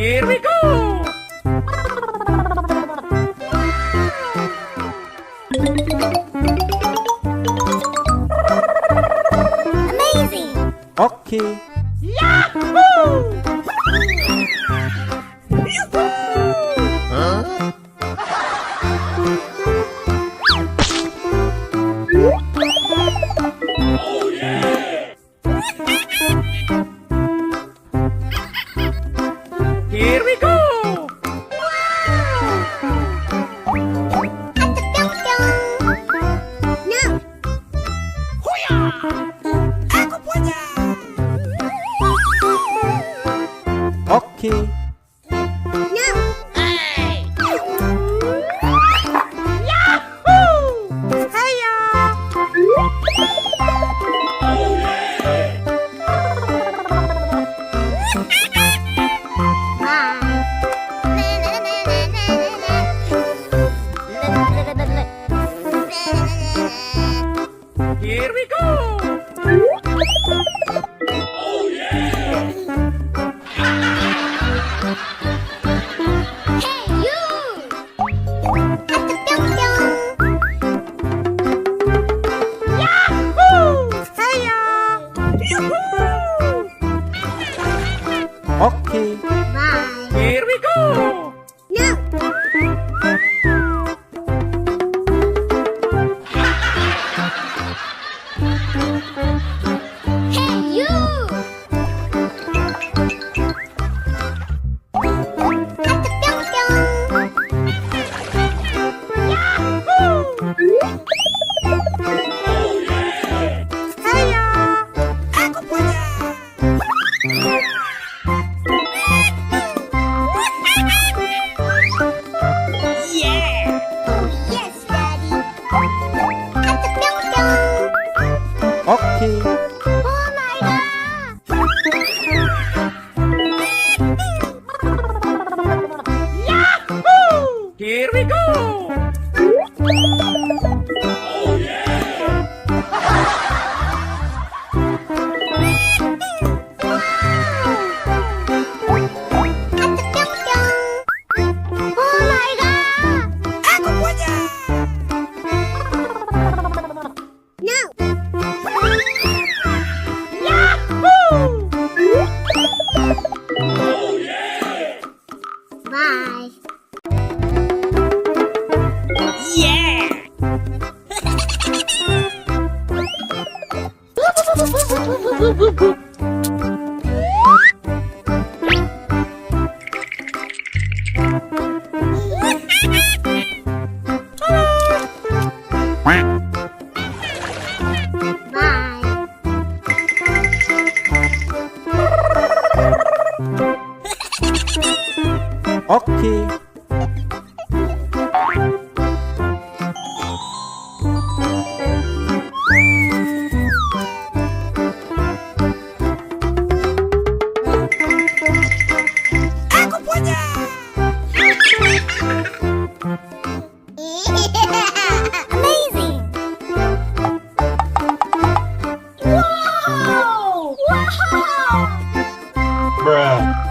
Here we go! Amazing! Okay. Yahoo! Huh? Here we go! No! Aku punya! Okay. No! Yahoo! Hiya! Here we go! Hey, you! Yahoo! Hiya! Yoo-hoo! Okay. Bye! Here we go! No! Hey, you! Hiya! Aku punya! Yeah! Yes, Daddy! Okay. Oh my God! Yahoo! Here we go! Oh my God! Aku punya! No! Yahoo! Bye! Yeah! Bye! Okay. Aku punya! Amazing! Wow! Wow! Bruh.